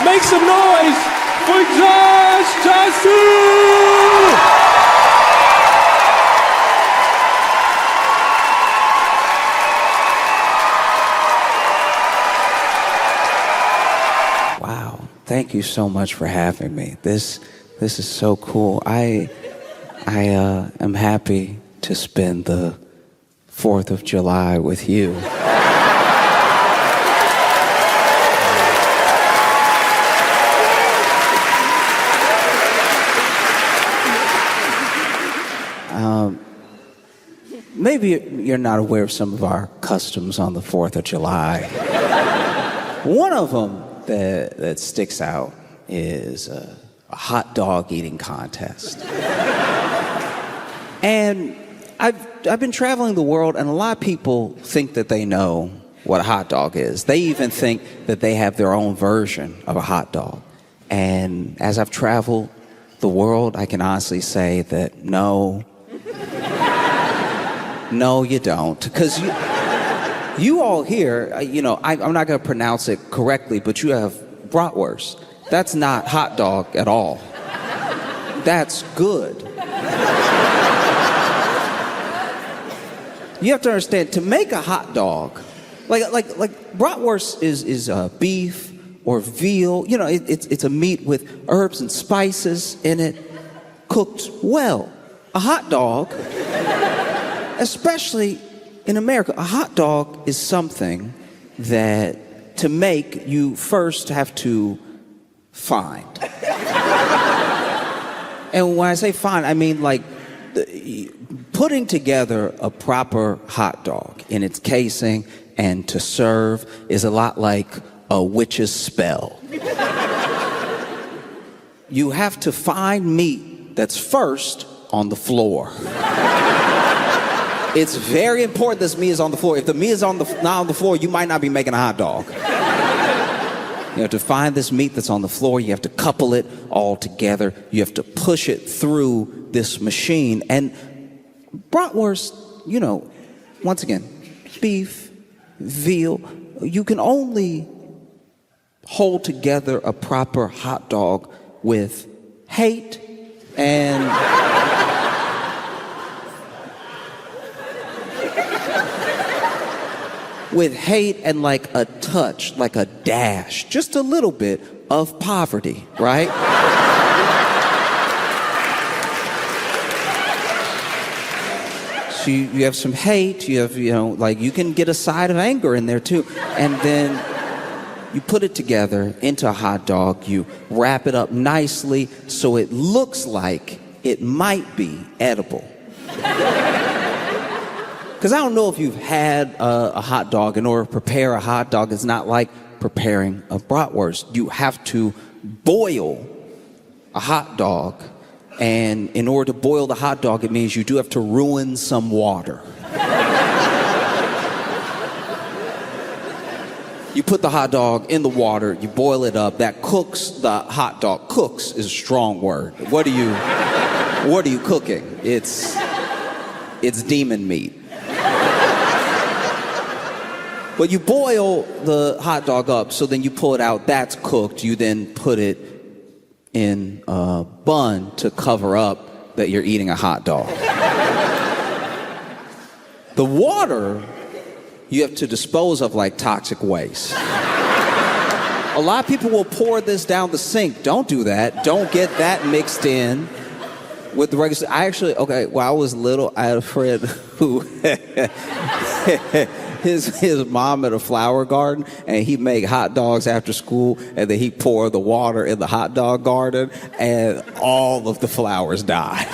Make some noise for Josh Jasu! Wow, thank you so much for having me. This is so cool. I am happy to spend the 4th of July with you. Maybe you're not aware of some of our customs on the 4th of July. One of them that sticks out is a hot dog eating contest. And I've been traveling the world, and a lot of people think that they know what a hot dog is. They even think that they have their own version of a hot dog. And as I've traveled the world, I can honestly say that no, you don't. Because you all here, I'm not going to pronounce it correctly, but you have bratwurst. That's not hot dog at all. That's good. You have to understand, to make a hot dog, like bratwurst is beef or veal. It's a meat with herbs and spices in it, cooked well. A hot dog, especially in America, a hot dog is something that to make you first have to find. And when I say find, I mean like putting together a proper hot dog in its casing and to serve is a lot like a witch's spell. You have to find meat that's first on the floor. It's very important this meat is on the floor. If the meat is not on the floor, you might not be making a hot dog. You have to find this meat that's on the floor. You have to couple it all together. You have to push it through this machine. And bratwurst, once again, beef, veal, you can only hold together a proper hot dog with hate and like a touch, like a dash, just a little bit of poverty, right? So you have some hate, you have, you can get a side of anger in there too. And then you put it together into a hot dog, you wrap it up nicely so it looks like it might be edible. Because I don't know if you've had a hot dog. In order to prepare a hot dog, it's not like preparing a bratwurst. You have to boil a hot dog. And in order to boil the hot dog, it means you do have to ruin some water. You put the hot dog in the water, you boil it up, that cooks the hot dog. Cooks is a strong word. What are you cooking? It's demon meat. But you boil the hot dog up, so then you pull it out, that's cooked. You then put it in a bun to cover up that you're eating a hot dog. The water you have to dispose of like toxic waste. A lot of people will pour this down the sink. Don't do that. Don't get that mixed in with the regular. When I was little, I had a friend who his mom had a flower garden, and he'd make hot dogs after school, and then he'd pour the water in the hot dog garden, and all of the flowers died.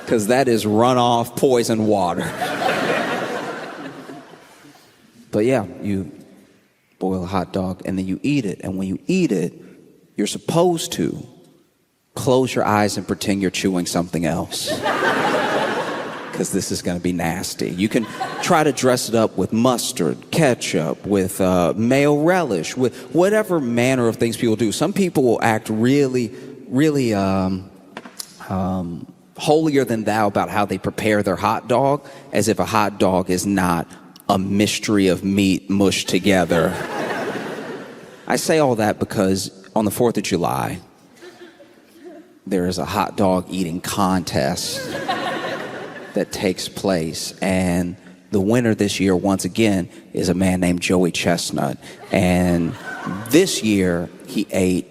Because that is runoff poison water. But yeah, you boil a hot dog, and then you eat it, and when you eat it, you're supposed to close your eyes and pretend you're chewing something else. Because this is going to be nasty. You can try to dress it up with mustard, ketchup, with mayo relish, with whatever manner of things people do. Some people will act really, really holier than thou about how they prepare their hot dog, as if a hot dog is not a mystery of meat mushed together I say all that because on the 4th of July, there is a hot dog eating contest that takes place. And the winner this year, once again, is a man named Joey Chestnut. And this year, he ate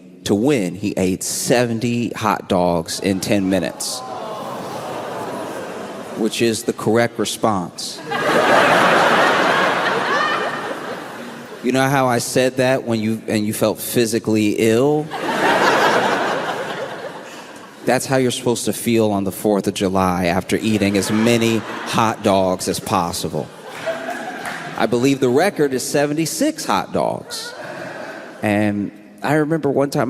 70 hot dogs in 10 minutes, which is the correct response. You know how I said that when you felt physically ill? That's how you're supposed to feel on the 4th of July after eating as many hot dogs as possible. I believe the record is 76 hot dogs. And I remember one time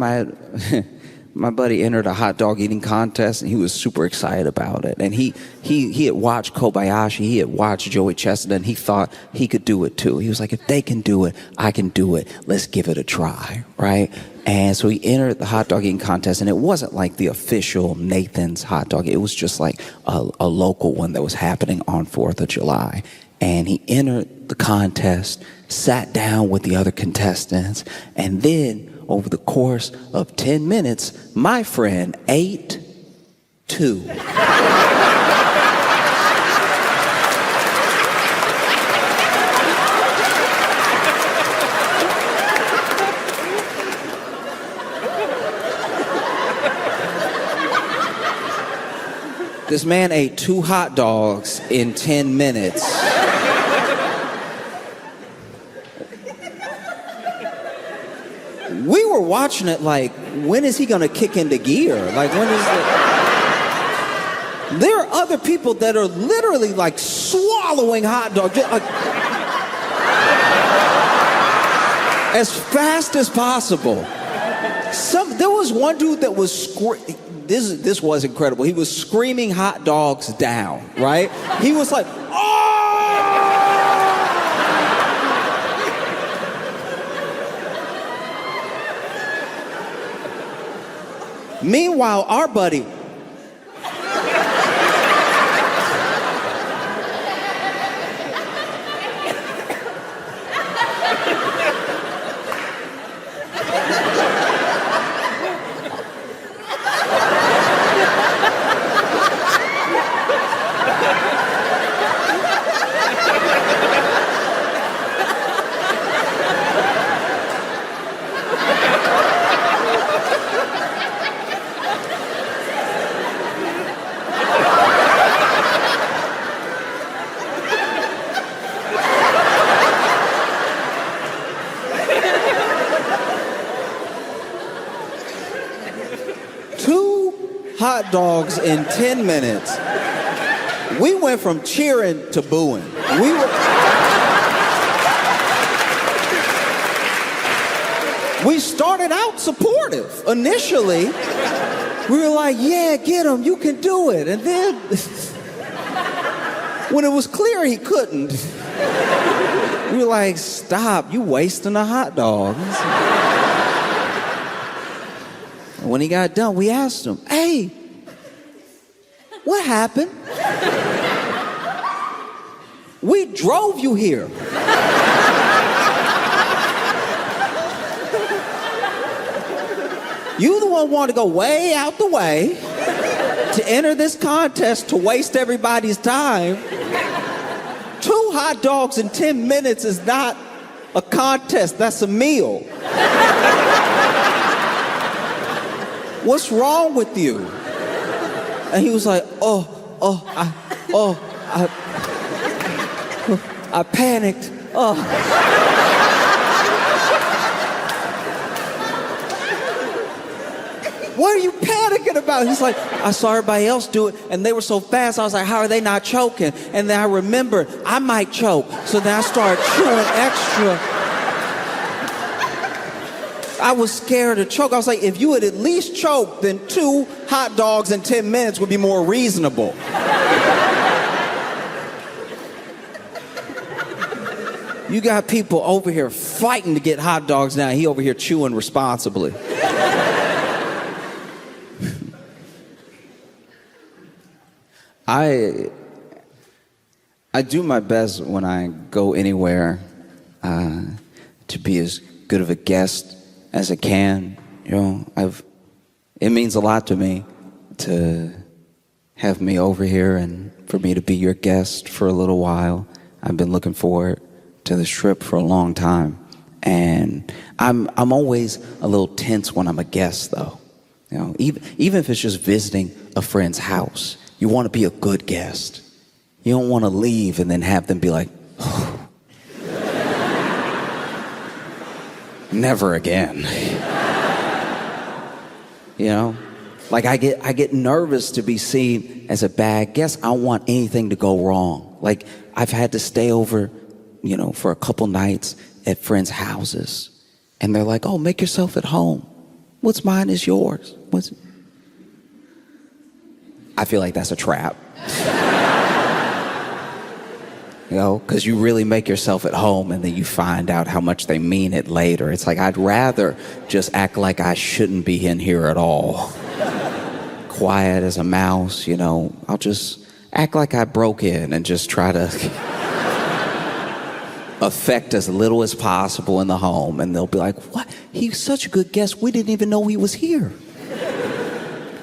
my buddy entered a hot dog eating contest, and he was super excited about it. And he had watched Kobayashi, he had watched Joey Chestnut, and he thought he could do it too. He was like, if they can do it, I can do it. Let's give it a try, right? And so he entered the hot dog eating contest, and it wasn't like the official Nathan's hot dog. It was just like a local one that was happening on 4th of July. And he entered the contest, sat down with the other contestants, and then over the course of 10 minutes, my friend ate 2. This man ate 2 hot dogs in 10 minutes. We were watching it like, when is he gonna kick into gear? Like, when is it? There are other people that are literally like swallowing hot dogs like, as fast as possible. There was one dude that was this was incredible. He was screaming hot dogs down, right? He was like, oh! Meanwhile, our buddy, hot dogs in 10 minutes. We went from cheering to booing. We started out supportive. Initially, we were like, yeah, get him, you can do it. And then, when it was clear he couldn't, we were like, stop, you wasting a hot dog. When he got done, we asked him, hey, what happened? We drove you here. You the one wanted to go way out the way to enter this contest to waste everybody's time. 2 hot dogs in 10 minutes is not a contest, that's a meal. What's wrong with you? And he was like, I panicked. What are you panicking about? He's like, I saw everybody else do it, and they were so fast. I was like, how are they not choking? And then I remembered I might choke, so then I started chewing extra. I was scared to choke. I was like, if you had at least choked, then 2 hot dogs in 10 minutes would be more reasonable. You got people over here fighting to get hot dogs now. He over here chewing responsibly. I do my best when I go anywhere to be as good of a guest as it can. It means a lot to me to have me over here and for me to be your guest for a little while. I've been looking forward to this trip for a long time. And I'm always a little tense when I'm a guest, though. Even if it's just visiting a friend's house, you want to be a good guest. You don't want to leave and then have them be like, oh, never again. Like I get nervous to be seen as a bad guest. I don't want anything to go wrong. Like I've had to stay over, for a couple nights at friends' houses, and they're like, "Oh, make yourself at home. What's mine is yours." I feel like that's a trap. Because you really make yourself at home and then you find out how much they mean it later. It's like, I'd rather just act like I shouldn't be in here at all. Quiet as a mouse, I'll just act like I broke in and just try to affect as little as possible in the home. And they'll be like, what? He's such a good guest. We didn't even know he was here.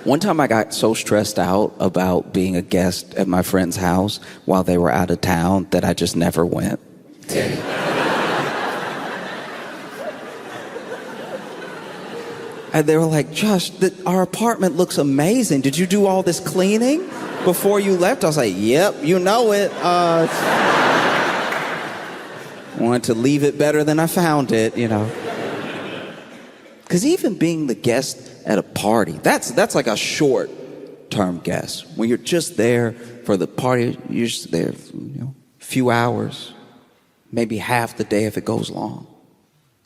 One time I got so stressed out about being a guest at my friend's house while they were out of town that I just never went. And they were like, Josh, our apartment looks amazing. Did you do all this cleaning before you left? I was like, yep, you know it. Wanted to leave it better than I found it, Because even being the guest at a party, that's like a short-term guest. When you're just there for the party, you're just there for, a few hours, maybe half the day if it goes long.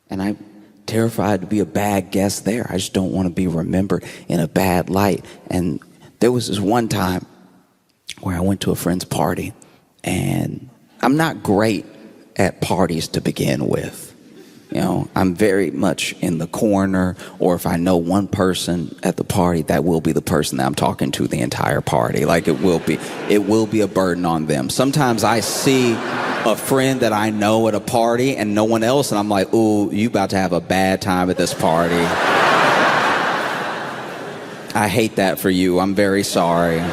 And I'm terrified to be a bad guest there. I just don't want to be remembered in a bad light. And there was this one time where I went to a friend's party, and I'm not great at parties to begin with. I'm very much in the corner, or if I know one person at the party, that will be the person that I'm talking to the entire party. Like it will be a burden on them. Sometimes I see a friend that I know at a party and no one else, and I'm like, ooh, you about to have a bad time at this party. I hate that for you. I'm very sorry.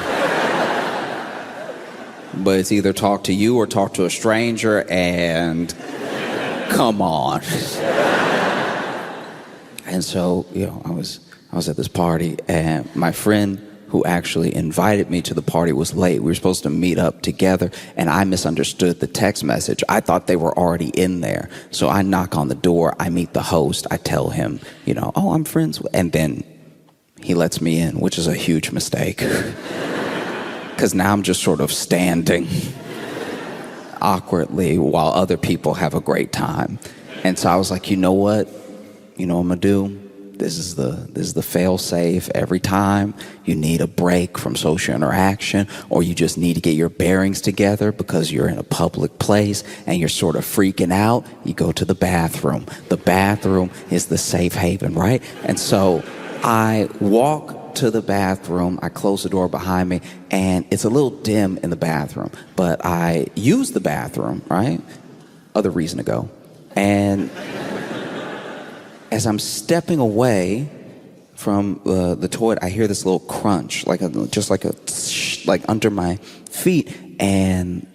But it's either talk to you or talk to a stranger, and come on. And so, I was at this party, and my friend who actually invited me to the party was late. We were supposed to meet up together, and I misunderstood the text message. I thought they were already in there. So I knock on the door, I meet the host, I tell him, oh, I'm friends with, and then he lets me in, which is a huge mistake. Because now I'm just sort of standing awkwardly while other people have a great time. And so I was like, you know what I'm gonna do? This is the fail safe. Every time you need a break from social interaction, or you just need to get your bearings together because you're in a public place and you're sort of freaking out, you go to the bathroom. The bathroom is the safe haven, right? And so I walk to the bathroom, I close the door behind me, and it's a little dim in the bathroom, but I use the bathroom, right? Other reason to go. And as I'm stepping away from the toilet, I hear this little crunch, like under my feet, and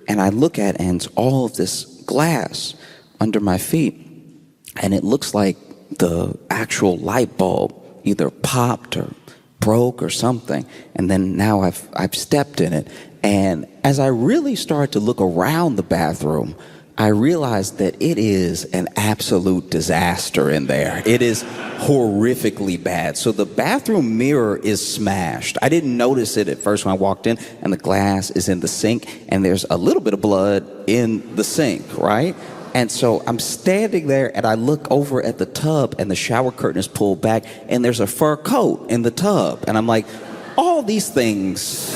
I look at it, and it's all of this glass under my feet, and it looks like the actual light bulb either popped or broke or something, and then now I've stepped in it. And as I really start to look around the bathroom, I realized that it is an absolute disaster in there. It is horrifically bad. So the bathroom mirror is smashed. I didn't notice it at first when I walked in, and the glass is in the sink, and there's a little bit of blood in the sink, right? And so I'm standing there, and I look over at the tub, and the shower curtain is pulled back, and there's a fur coat in the tub. And I'm like, all these things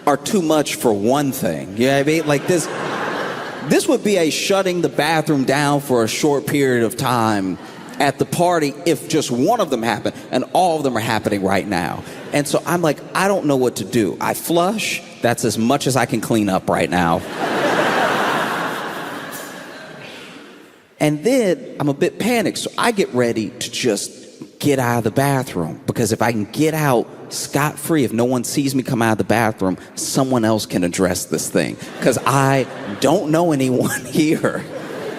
are too much for one thing. You know what I mean? Like this would be a shutting the bathroom down for a short period of time at the party if just one of them happened, and all of them are happening right now. And so I'm like, I don't know what to do. I flush. That's as much as I can clean up right now. And then I'm a bit panicked, so I get ready to just get out of the bathroom, because if I can get out scot-free, if no one sees me come out of the bathroom, someone else can address this thing, because I don't know anyone here.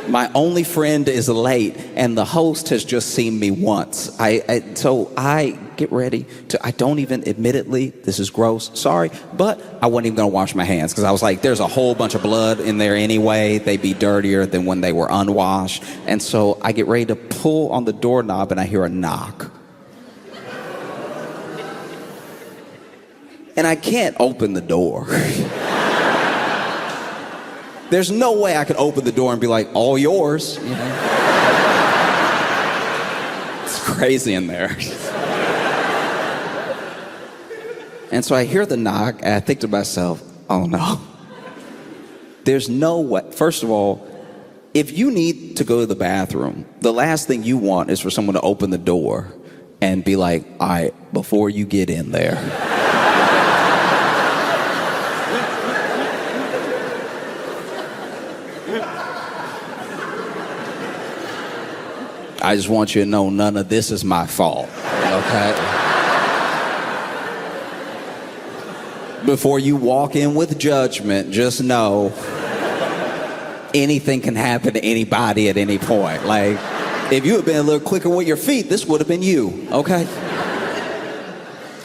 My only friend is late, and the host has just seen me once. So I get ready to, I don't even, admittedly, this is gross, sorry, but I wasn't even gonna wash my hands, because I was like, there's a whole bunch of blood in there anyway. They'd be dirtier than when they were unwashed. And so I get ready to pull on the doorknob, and I hear a knock. And I can't open the door. There's no way I could open the door and be like, all yours. You know? It's crazy in there. And so I hear the knock, and I think to myself, oh no. There's no way. First of all, if you need to go to the bathroom, the last thing you want is for someone to open the door and be like, all right, before you get in there, I just want you to know none of this is my fault, okay? Before you walk in with judgment, just know anything can happen to anybody at any point. Like, if you had been a little quicker with your feet, this would have been you, okay?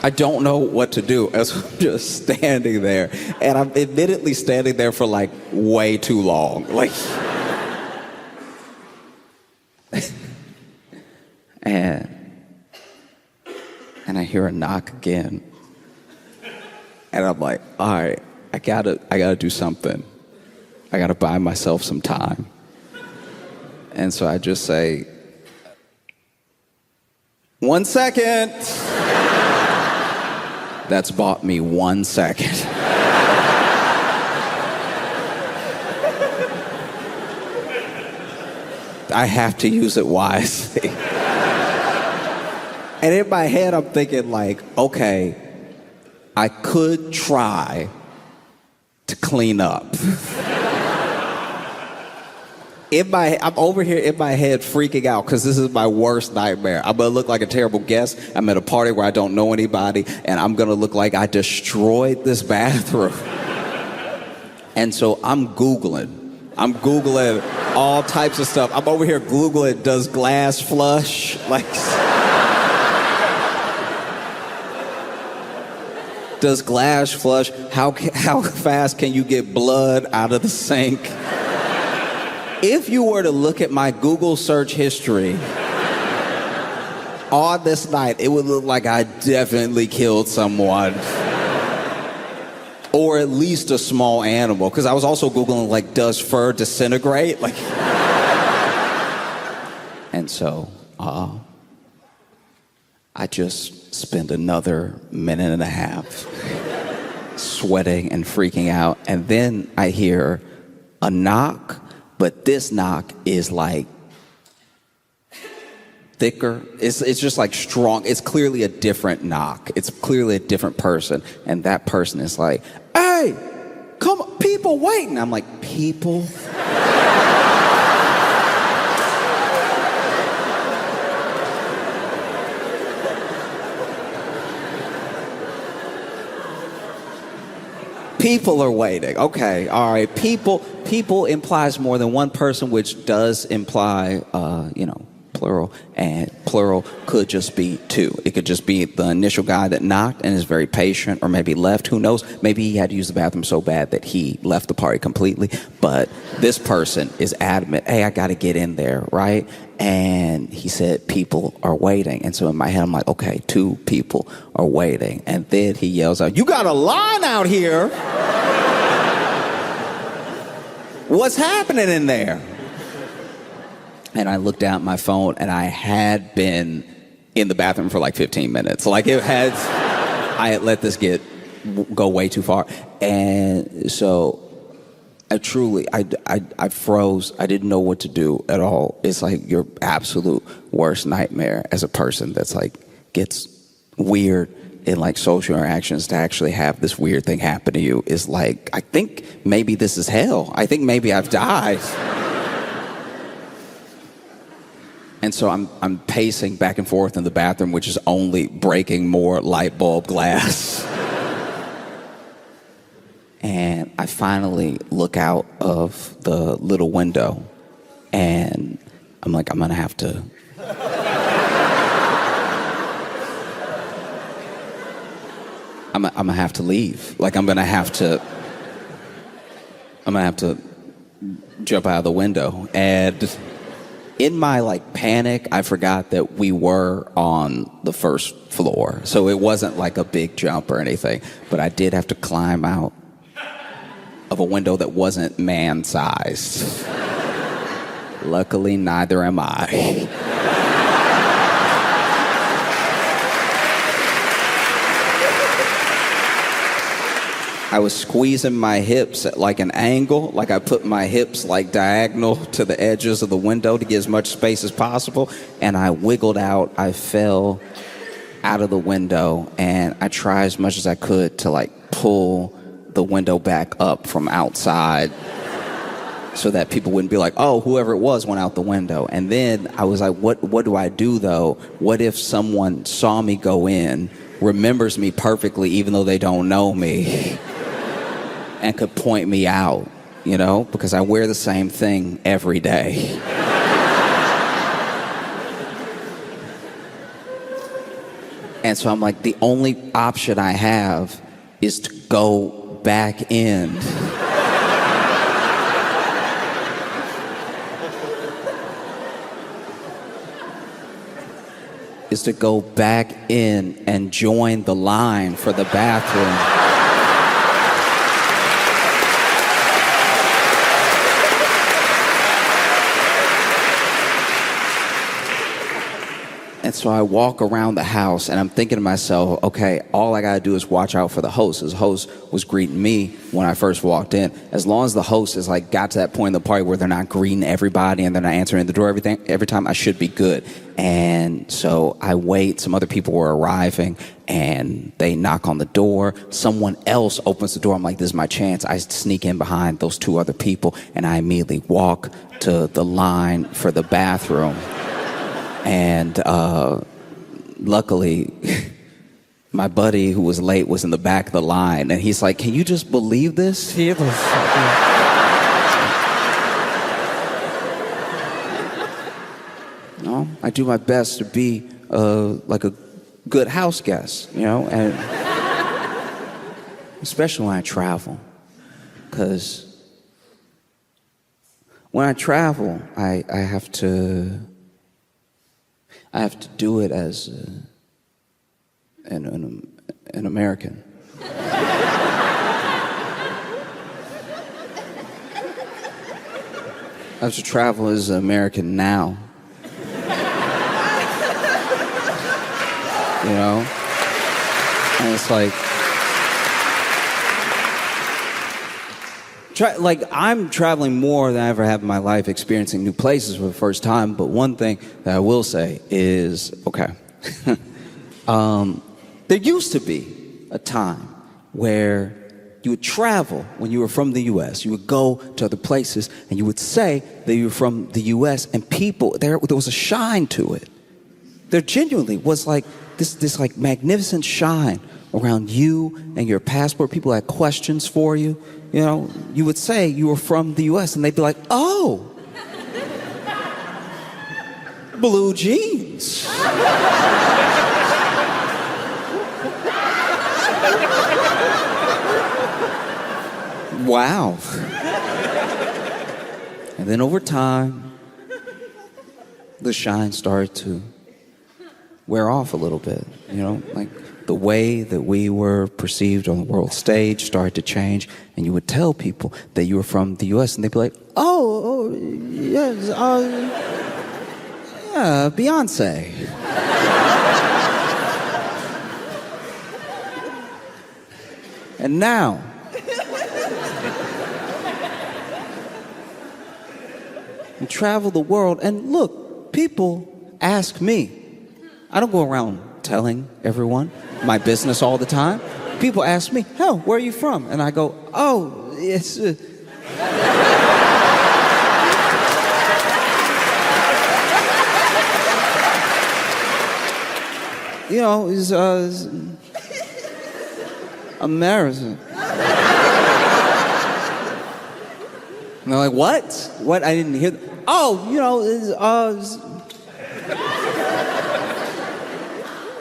I don't know what to do as I'm just standing there. And I'm admittedly standing there for like way too long. Like, and I hear a knock again. And I'm like, all right, I gotta do something. I gotta buy myself some time. And so I just say, 1 second. That's bought me 1 second. I have to use it wisely. And in my head, I'm thinking like, okay, I could try to clean up. I'm over here in my head freaking out, because this is my worst nightmare. I'm gonna look like a terrible guest. I'm at a party where I don't know anybody, and I'm gonna look like I destroyed this bathroom. And so I'm Googling all types of stuff. I'm over here Googling, does glass flush? Like, does glass flush? How fast can you get blood out of the sink? If you were to look at my Google search history on this night, it would look like I definitely killed someone. Or at least a small animal. Because I was also Googling, like, does fur disintegrate? Like, and so, I just spent another minute and a half sweating and freaking out. And then I hear a knock, but this knock is like thicker. It's just like strong. It's clearly a different knock. It's clearly a different person. And that person is like, hey, come on, people waiting. I'm like, people? People are waiting. Okay, all right. People implies more than one person, which does imply, plural, and plural could just be two. It could just be the initial guy that knocked and is very patient, or maybe left. Who knows? Maybe he had to use the bathroom so bad that he left the party completely. But this person is adamant. Hey, I got to get in there, right? And he said, people are waiting. And so in my head, I'm like, okay, 2 people are waiting. And then he yells out, you got a line out here. What's happening in there? And I looked down at my phone, and I had been in the bathroom for like 15 minutes. Like, I had let this go way too far. And so I froze. I didn't know what to do at all. It's like your absolute worst nightmare as a person that's like gets weird in like social interactions, to actually have this weird thing happen to you is like, I think maybe this is hell. I think maybe I've died. And so I'm pacing back and forth in the bathroom, which is only breaking more light bulb glass. And I finally look out of the little window, and I'm like, I'm gonna have to. I'm gonna have to leave. Like, I'm gonna have to jump out of the window. And in my like panic, I forgot that we were on the first floor. So it wasn't like a big jump or anything, but I did have to climb out of a window that wasn't man-sized. Luckily, neither am I. I was squeezing my hips at like an angle, like I put my hips like diagonal to the edges of the window to get as much space as possible, and I wiggled out. I fell out of the window, and I tried as much as I could to like pull the window back up from outside so that people wouldn't be like, oh, whoever it was went out the window. And then I was like, what do I do though? What if someone saw me go in, remembers me perfectly even though they don't know me, and could point me out, you know, because I wear the same thing every day. And so I'm like, the only option I have is to go back in. Is to go back in and join the line for the bathroom. And so I walk around the house and I'm thinking to myself, okay, all I gotta do is watch out for the host. His host was greeting me when I first walked in. As long as the host has like got to that point in the party where they're not greeting everybody and they're not answering the door every time, I should be good. And so I wait, some other people were arriving and they knock on the door. Someone else opens the door. I'm like, this is my chance. I sneak in behind those two other people and I immediately walk to the line for the bathroom. And luckily, my buddy who was late was in the back of the line, and he's like, can you just believe this? No, I do my best to be like a good house guest, you know, and especially when I travel, because when I travel, I have to do it as an American. I have to travel as an American now. You know? And it's like... I'm traveling more than I ever have in my life, experiencing new places for the first time. But one thing that I will say is, okay, there used to be a time where you would travel when you were from the U.S. You would go to other places and you would say that you were from the U.S. and people, there was a shine to it. There genuinely was like this like magnificent shine around you and your passport. People had questions for you. You know, you would say you were from the U.S. and they'd be like, oh, blue jeans. Wow. And then over time, the shine started to wear off a little bit, you know, like the way that we were perceived on the world stage started to change, and you would tell people that you were from the U.S. and they'd be like, oh yes, yeah, Beyonce. And now, you travel the world, and look, people ask me. I don't go around telling everyone my business all the time. People ask me, "Hell, where are you from?" And I go, "Oh, it's..." he's American. And they're like, what? What? I didn't hear. Oh, it's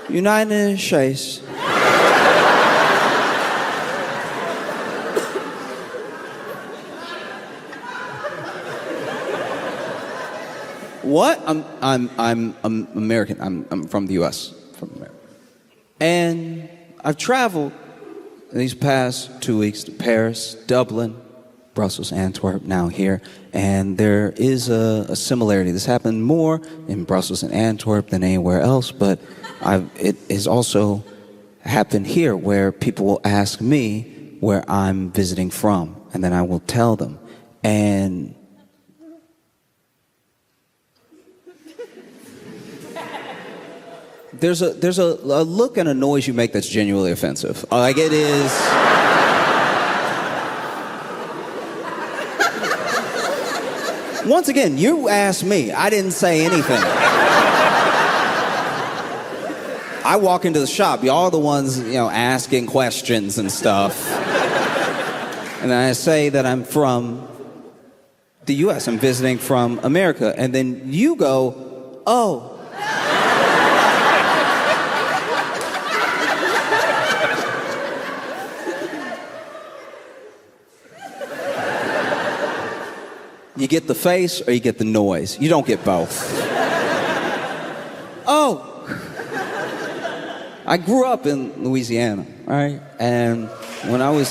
United States. What? I'm American. I'm from the U.S. From America. And I've traveled these past 2 weeks to Paris, Dublin, Brussels, Antwerp, now here. And there is a similarity. This happened more in Brussels and Antwerp than anywhere else, but it has also happened here where people will ask me where I'm visiting from, and then I will tell them. And there's a look and a noise you make that's genuinely offensive. Like it is. Once again, you asked me. I didn't say anything. I walk into the shop. Y'all are the ones, asking questions and stuff. And I say that I'm from the U.S. I'm visiting from America. And then you go, oh. You get the face or you get the noise. You don't get both. Oh. I grew up in Louisiana, all right? And when I was,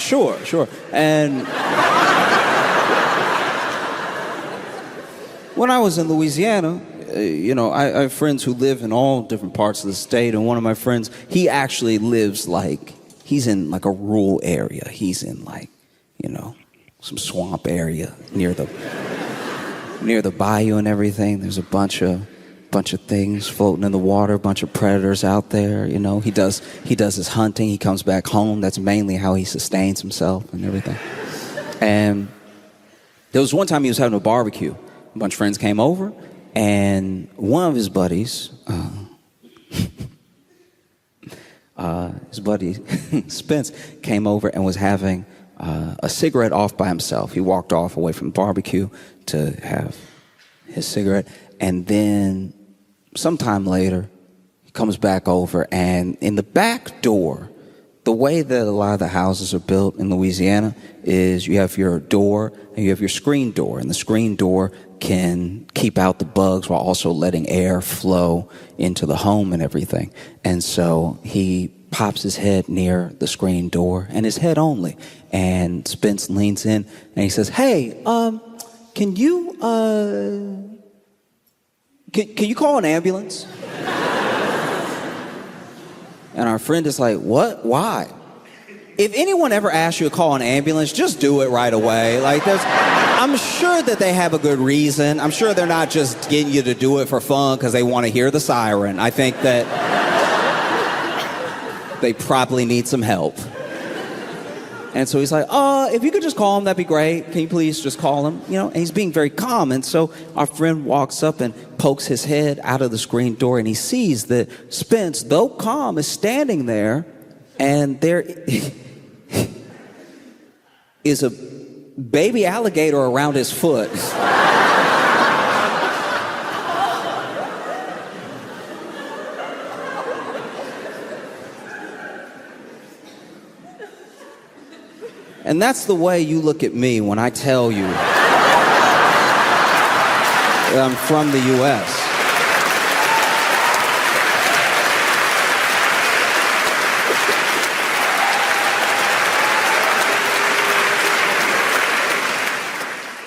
sure. And when I was in Louisiana, I have friends who live in all different parts of the state. And one of my friends, he actually lives he's in a rural area. He's in some swamp area near the bayou and everything. There's a bunch of things floating in the water, a bunch of predators out there. He does his hunting. He comes back home. That's mainly how he sustains himself and everything. And there was one time he was having a barbecue. A bunch of friends came over, and one of his buddies, his buddy Spence, came over and was having a cigarette off by himself. He walked off away from the barbecue to have his cigarette. And then sometime later, he comes back over, and in the back door, the way that a lot of the houses are built in Louisiana is you have your door and you have your screen door. And the screen door can keep out the bugs while also letting air flow into the home and everything. And so he pops his head near the screen door, and his head only. And Spence leans in and he says, "Hey, can you call an ambulance?" And our friend is like, "What? Why?" If anyone ever asks you to call an ambulance, just do it right away. I'm sure that they have a good reason. I'm sure they're not just getting you to do it for fun because they want to hear the siren. I think that they probably need some help. And so he's like, if you could just call him, that'd be great. Can you please just call him? And he's being very calm. And so our friend walks up and pokes his head out of the screen door, and he sees that Spence, though calm, is standing there, and there is a baby alligator around his foot. And that's the way you look at me when I tell you that I'm from the U.S.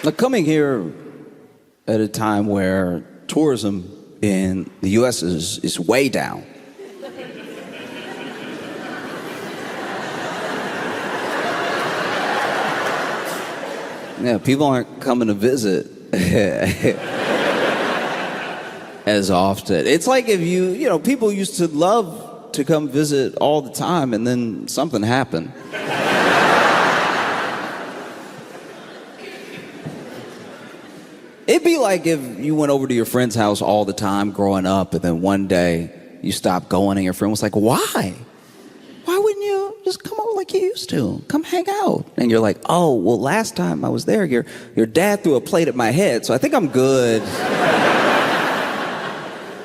Now, coming here at a time where tourism in the U.S. is way down. Yeah, people aren't coming to visit as often. It's like if people used to love to come visit all the time, and then something happened. It'd be like if you went over to your friend's house all the time growing up, and then one day you stopped going, and your friend was like, why? Why wouldn't you just come over like you used to? Come hang out. And you're like, oh, well, last time I was there, your dad threw a plate at my head, so I think I'm good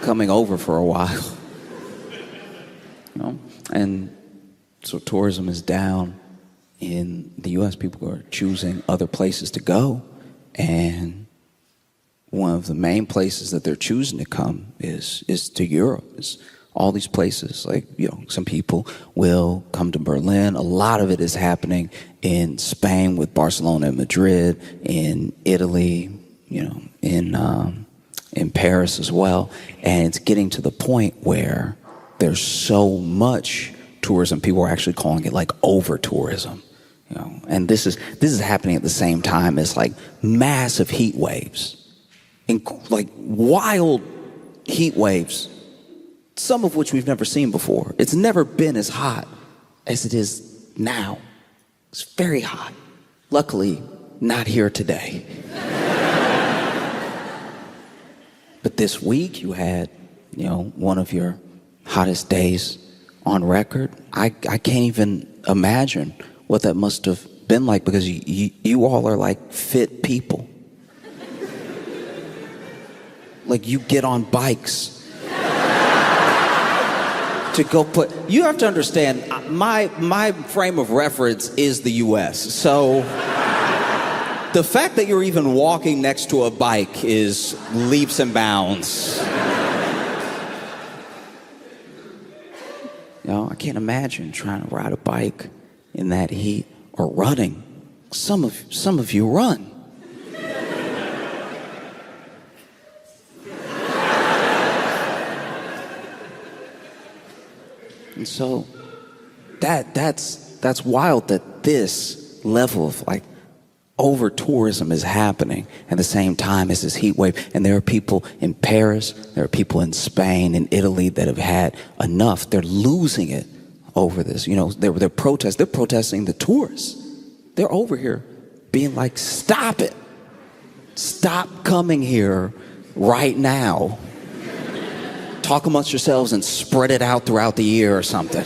coming over for a while. You know? And so tourism is down in the U.S. People are choosing other places to go. And one of the main places that they're choosing to come is to Europe. It's all these places, like, you know, some people will come to Berlin. A lot of it is happening in Spain with Barcelona and Madrid, in Italy, you know, in Paris as well. And it's getting to the point where there's so much tourism, people are actually calling it like over tourism. You know, and this is happening at the same time as like massive heat waves, like wild heat waves, some of which we've never seen before. It's never been as hot as it is now. It's very hot. Luckily, not here today. But this week you had, you know, one of your hottest days on record. I can't even imagine what that must have been like, because you all are like fit people. Like, you get on bikes to go you have to understand, my frame of reference is the US. So the fact that you're even walking next to a bike is leaps and bounds. You know, I can't imagine trying to ride a bike in that heat, or running. Some of you run. And so that's wild that this level of like over tourism is happening at the same time as this heat wave. And there are people in Paris, there are people in Spain and Italy that have had enough. They're losing it over this. You know, they're protesting the tourists. They're over here being like, stop it. Stop coming here right now. Talk amongst yourselves and spread it out throughout the year or something.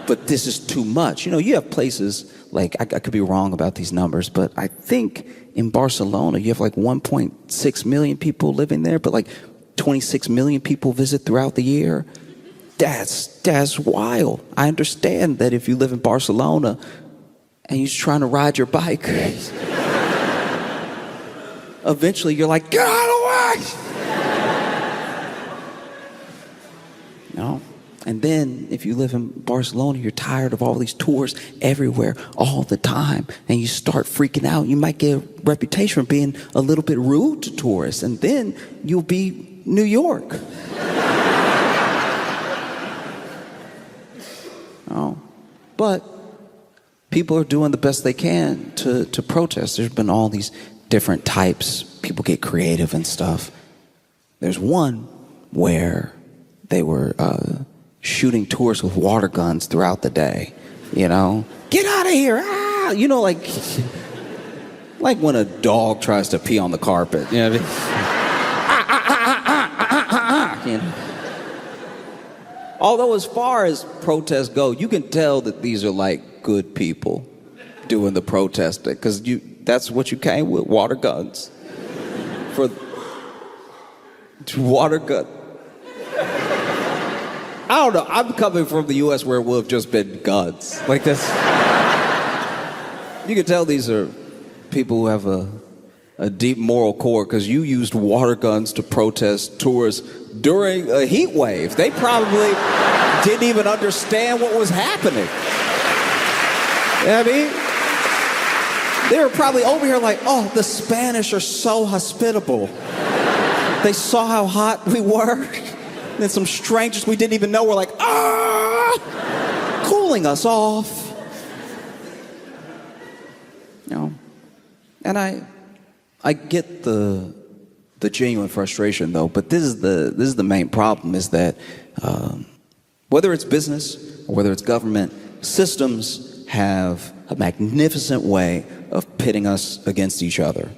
But this is too much. You know, you have places like, I could be wrong about these numbers, but I think in Barcelona you have like 1.6 million people living there, but like 26 million people visit throughout the year. That's wild. I understand that if you live in Barcelona and you're trying to ride your bike, eventually you're like, get out of the way! No. And then if you live in Barcelona, you're tired of all these tours everywhere all the time, and you start freaking out. You might get a reputation for being a little bit rude to tourists, and then you'll be New York. Oh. But people are doing the best they can to protest. There's been all these different types. People get creative and stuff. There's one where they were shooting tourists with water guns throughout the day. You know, get out of here! Ah! You know, like when a dog tries to pee on the carpet. You know, you know? Although as far as protests go, you can tell that these are like good people doing the protesting, because that's what you came with, water guns. For water gun. I don't know. I'm coming from the U.S. where it would have just been guns. Like this. You can tell these are people who have a deep moral core, because you used water guns to protest tourists during a heat wave. They probably didn't even understand what was happening. You know what I mean? They were probably over here like, oh, the Spanish are so hospitable. They saw how hot we were. And then some strangers we didn't even know were like, cooling us off. You know, and I get the genuine frustration though, but this is the main problem, is that whether it's business or whether it's government, systems have a magnificent way of pitting us against each other.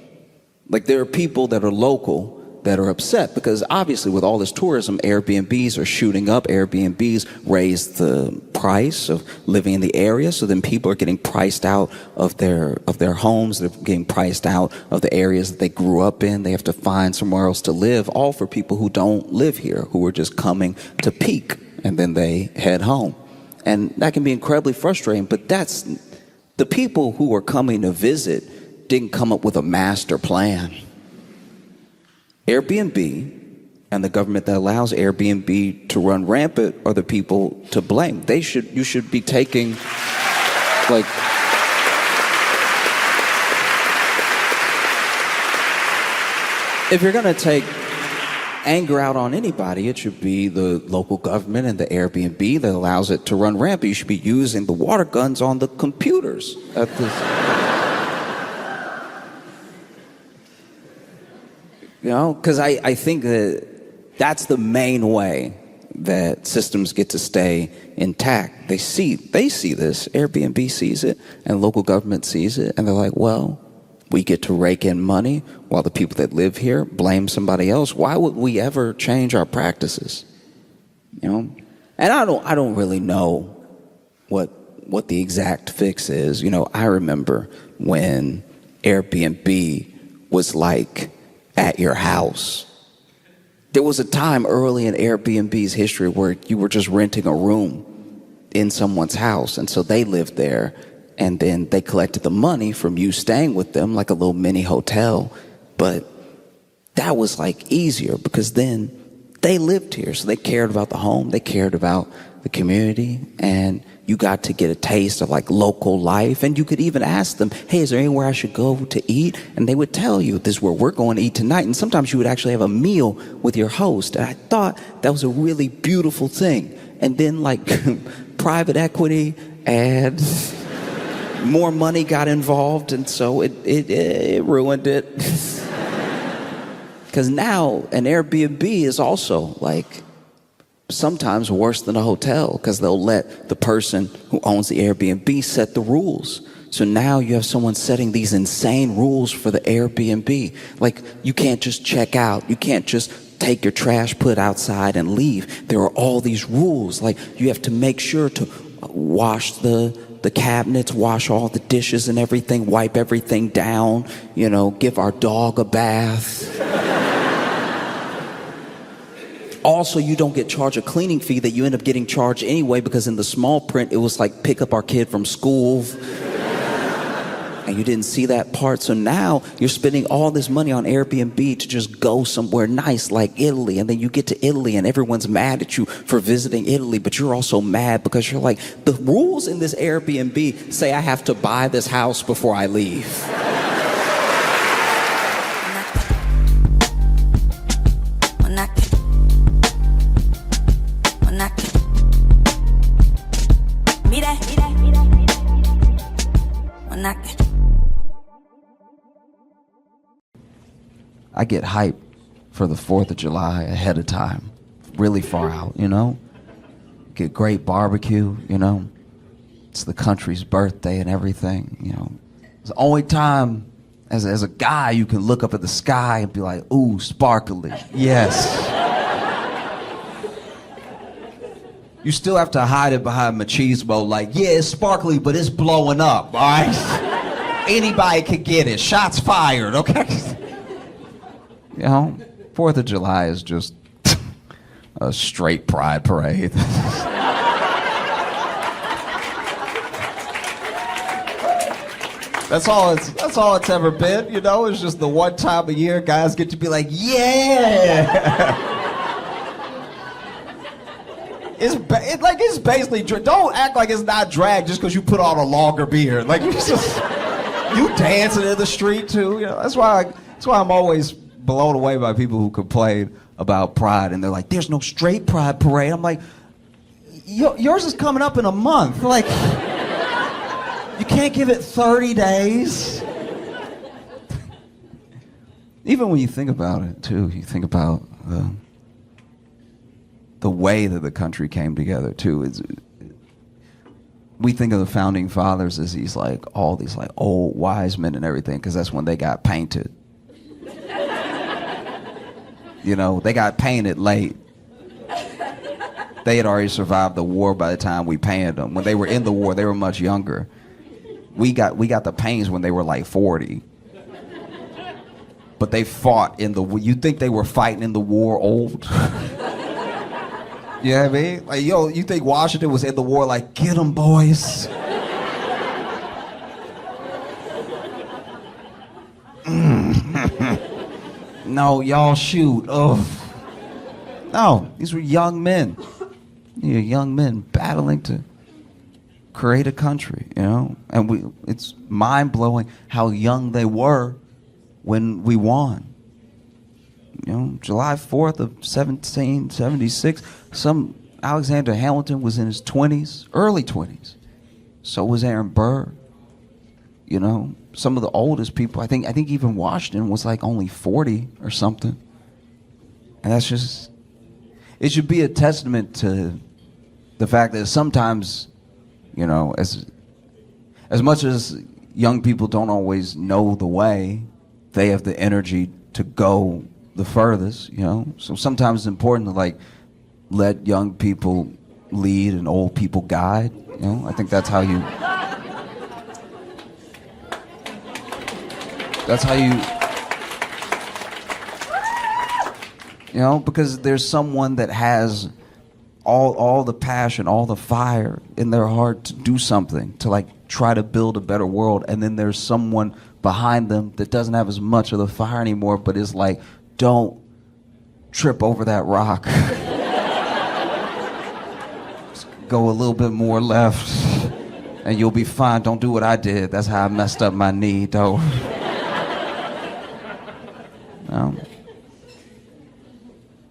Like, there are people that are local that are upset because obviously with all this tourism, Airbnbs are shooting up. Airbnbs raise the price of living in the area, so then people are getting priced out of their homes. They're getting priced out of the areas that they grew up in. They have to find somewhere else to live, all for people who don't live here, who are just coming to peak, and then they head home. And that can be incredibly frustrating, but that's the people who are coming to visit didn't come up with a master plan. Airbnb and the government that allows Airbnb to run rampant are the people to blame. You should be taking, like, if you're gonna take anger out on anybody, it should be the local government and the Airbnb that allows it to run rampant. You should be using the water guns on the computers at this. You know, because I think that's the main way that systems get to stay intact. They see this. Airbnb sees it, and local government sees it, and they're like, well, we get to rake in money while the people that live here blame somebody else. Why would we ever change our practices? You know, and I don't really know what the exact fix is. You know, I remember when Airbnb was like at your house. There was a time early in Airbnb's history where you were just renting a room in someone's house, and so they lived there, and then they collected the money from you staying with them like a little mini hotel. But that was like easier because then they lived here, so they cared about the home, they cared about the community, and you got to get a taste of like local life. And you could even ask them, hey, is there anywhere I should go to eat? And they would tell you, this is where we're going to eat tonight. And sometimes you would actually have a meal with your host. And I thought that was a really beautiful thing. And then like private equity and more money got involved, and so it ruined it. Because now an Airbnb is also like sometimes worse than a hotel, because they'll let the person who owns the Airbnb set the rules. So now you have someone setting these insane rules for the Airbnb. Like, you can't just check out. You can't just take your trash, put outside, and leave. There are all these rules. Like, you have to make sure to wash the cabinets, wash all the dishes and everything, wipe everything down, you know, give our dog a bath. Also, you don't get charged a cleaning fee that you end up getting charged anyway, because in the small print, it was like, pick up our kid from school. And you didn't see that part. So now you're spending all this money on Airbnb to just go somewhere nice like Italy. And then you get to Italy and everyone's mad at you for visiting Italy. But you're also mad because you're like, the rules in this Airbnb say I have to buy this house before I leave. I get hyped for the 4th of July ahead of time, really far out, you know? Get great barbecue, you know? It's the country's birthday and everything, you know? It's the only time as a guy you can look up at the sky and be like, ooh, sparkly, yes. You still have to hide it behind machismo, like, yeah, it's sparkly, but it's blowing up, all right? Anybody can get it, shots fired, okay? You know, 4th of July is just a straight pride parade. That's all it's ever been, you know? It's just the one time a year guys get to be like, yeah! It's basically, don't act like it's not drag just because you put on a longer beard. Like, you dancing in the street too, you know? That's why I'm always blown away by people who complain about pride, and they're like, there's no straight pride parade. I'm like, yours is coming up in a month. Like, you can't give it 30 days. Even when you think about it too, you think about the way that the country came together too. We think of the founding fathers as these like all these like old wise men and everything, because that's when they got painted. You know, they got painted late. They had already survived the war by the time we painted them. When they were in the war, they were much younger. We got the pains when they were like 40. But they fought in the war. You think they were fighting in the war old? You know what I mean? Like, yo, you think Washington was in the war like, get them, boys? No, y'all shoot. Oh. No, these were young men. Young men battling to create a country, you know? And it's mind-blowing how young they were when we won. You know, July 4th of 1776, Alexander Hamilton was in his 20s, early 20s. So was Aaron Burr. You know, some of the oldest people, I think even Washington was like only 40 or something. And that's just, it should be a testament to the fact that sometimes, you know, as much as young people don't always know the way, they have the energy to go the furthest, you know. So sometimes it's important to like let young people lead and old people guide, you know. I think that's how you you know, because there's someone that has all the passion, all the fire in their heart to do something, to like try to build a better world, and then there's someone behind them that doesn't have as much of the fire anymore, but is like, don't trip over that rock. Just go a little bit more left and you'll be fine. Don't do what I did. That's how I messed up my knee, though.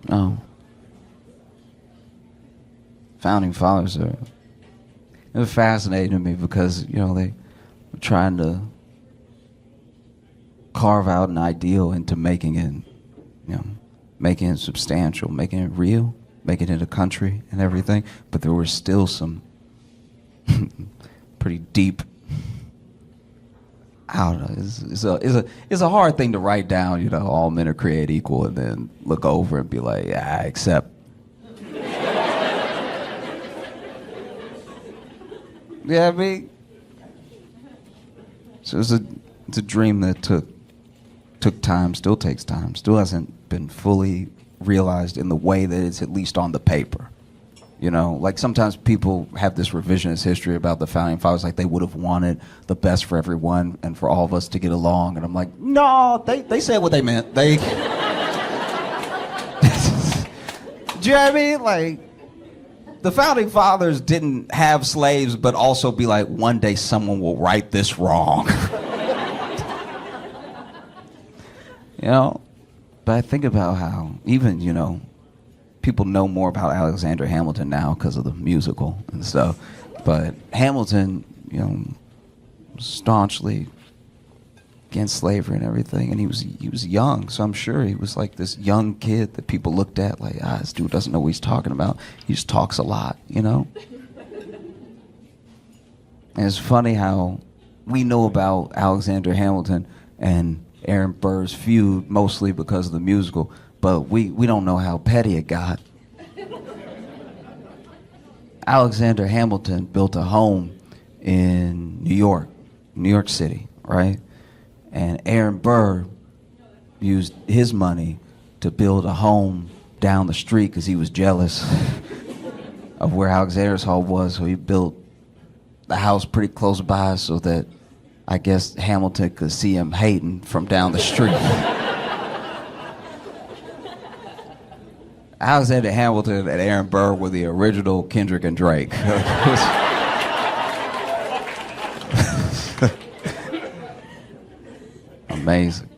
No. Founding fathers they're fascinating to me because, you know, they were trying to carve out an ideal into making it, you know, making it substantial, making it real, making it a country and everything. But there were still some pretty deep. I don't know. It's a hard thing to write down. You know, all men are created equal, and then look over and be like, yeah, except. Yeah, I mean. So it's a dream that took time, still takes time, still hasn't been fully realized in the way that it's at least on the paper. You know, like sometimes people have this revisionist history about the founding fathers, like they would have wanted the best for everyone and for all of us to get along. And I'm like, no, they said what they meant. They, do you know what I mean? Like, the founding fathers didn't have slaves, but also be like, one day someone will right this wrong. You know, but I think about how even, you know, people know more about Alexander Hamilton now because of the musical and stuff. But Hamilton, you know, staunchly against slavery and everything, and he was young, so I'm sure he was like this young kid that people looked at like, this dude doesn't know what he's talking about. He just talks a lot, you know. And it's funny how we know about Alexander Hamilton and Aaron Burr's feud mostly because of the musical, but we don't know how petty it got. Alexander Hamilton built a home in New York City, right? And Aaron Burr used his money to build a home down the street because he was jealous of where Alexander's home was, so he built the house pretty close by so that I guess Hamilton could see him hating from down the street. Alexander Hamilton and Aaron Burr were the original Kendrick and Drake. Amazing.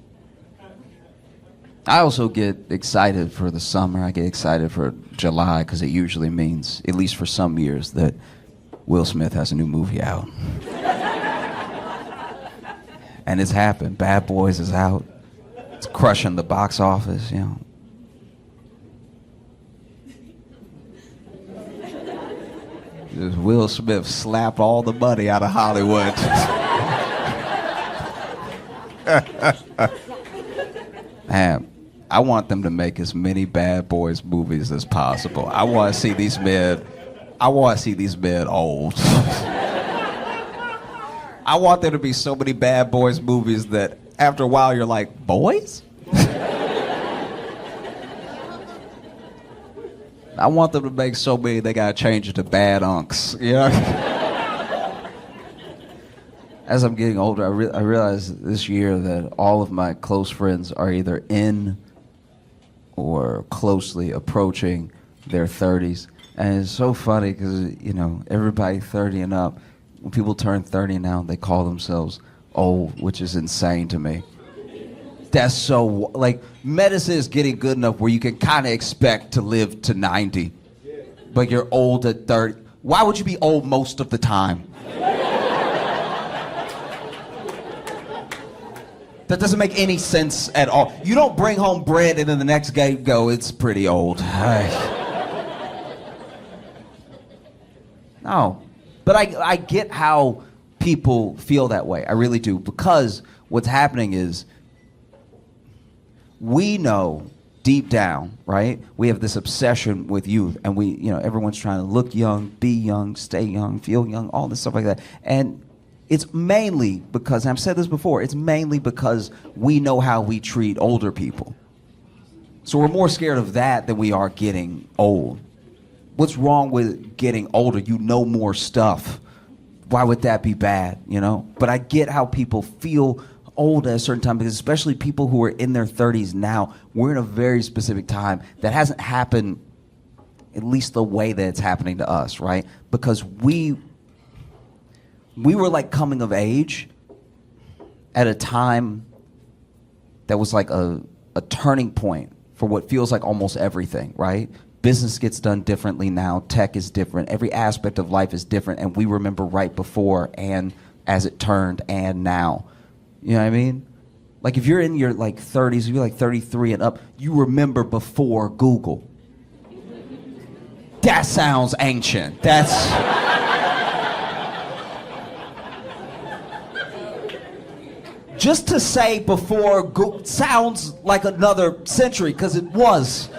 I also get excited for the summer. I get excited for July because it usually means, at least for some years, that Will Smith has a new movie out. And it's happened. Bad Boys is out. It's crushing the box office, you know. Will Smith slapped all the money out of Hollywood. Man, I want them to make as many Bad Boys movies as possible. I want to see these men old. I want there to be so many Bad Boys movies that after a while you're like, boys? I want them to make so many they gotta change it to Bad Unks, you know? As I'm getting older, I realize this year that all of my close friends are either in or closely approaching their 30s. And it's so funny because, you know, everybody 30 and up, when people turn 30 now, they call themselves old, which is insane to me. That's so, like, medicine is getting good enough where you can kind of expect to live to 90, but you're old at 30. Why would you be old most of the time? That doesn't make any sense at all. You don't bring home bread and then the next day go, it's pretty old. No. But I get how people feel that way. I really do. Because what's happening is we know deep down, right? We have this obsession with youth. And we, you know, everyone's trying to look young, be young, stay young, feel young, all this stuff like that. And it's mainly because, and I've said this before, it's mainly because we know how we treat older people. So we're more scared of that than we are getting old. What's wrong with getting older? You know more stuff. Why would that be bad, you know? But I get how people feel old at a certain time, because especially people who are in their 30s now, we're in a very specific time that hasn't happened, at least the way that it's happening to us, right? Because we were like coming of age at a time that was like a turning point for what feels like almost everything, right? Business gets done differently now. Tech is different. Every aspect of life is different. And we remember right before and as it turned and now. You know what I mean? Like if you're in your like 30s, if you're like 33 and up, you remember before Google. That sounds ancient. That's... Just to say before Google sounds like another century, because it was.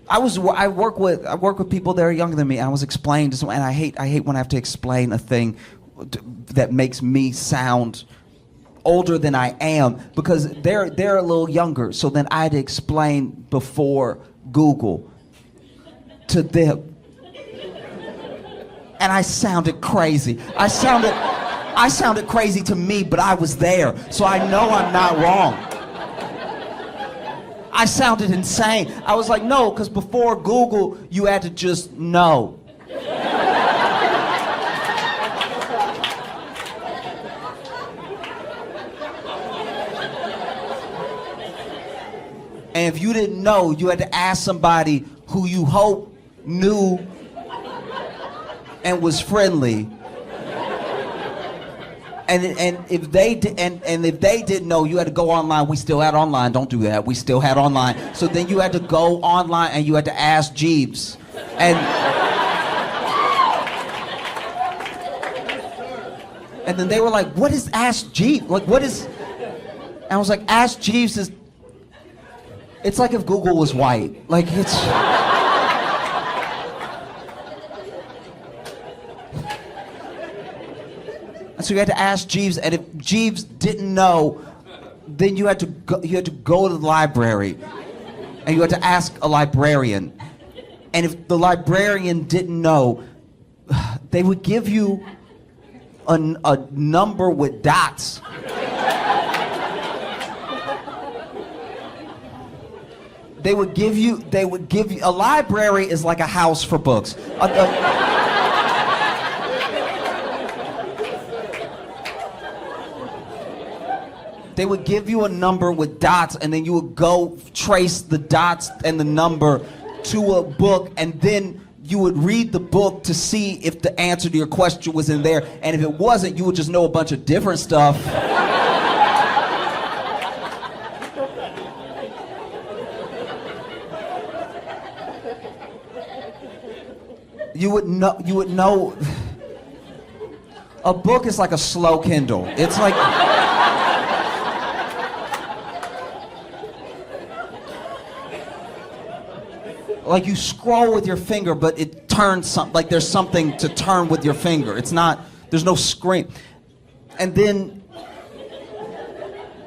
I work with people that are younger than me. I was explaining to someone, and I hate when I have to explain a thing that makes me sound older than I am, because they're a little younger. So then I had to explain before Google to them. And I sounded crazy. I sounded crazy to me, but I was there, so I know I'm not wrong. I sounded insane. I was like, no, because before Google, you had to just know. And if you didn't know, you had to ask somebody who you hope knew and was friendly, and if they didn't know, you had to go online. We still had online. Don't do that. We still had online. So then you had to go online and you had to ask Jeeves, and then they were like, "What is Ask Jeeves? Like, what is?" And I was like, "Ask Jeeves is. It's like if Google was white. Like it's." And so you had to ask Jeeves, and if Jeeves didn't know, then you had to go to the library, and you had to ask a librarian. And if the librarian didn't know, they would give you a number with dots. They would give you a library is like a house for books. They would give you a number with dots, and then you would go trace the dots and the number to a book, and then you would read the book to see if the answer to your question was in there. And if it wasn't, you would just know a bunch of different stuff. You would know. A book is like a slow Kindle. It's like... like you scroll with your finger, but it turns something, like there's something to turn with your finger. It's not, there's no screen. And then,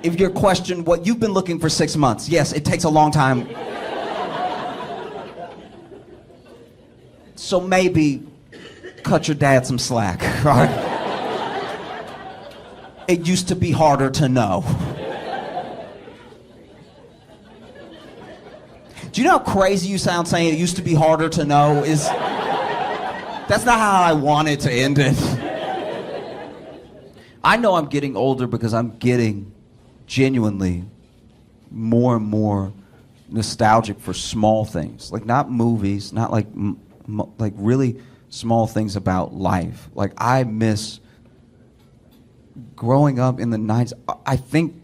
if your question, what you've been looking for 6 months, yes, it takes a long time. So maybe cut your dad some slack, all right? It used to be harder to know. Do you know how crazy you sound saying it used to be harder to know? That's not how I wanted to end it. I know I'm getting older because I'm getting genuinely more and more nostalgic for small things. Like not movies, not like like really small things about life. Like I miss growing up in the 90s. I think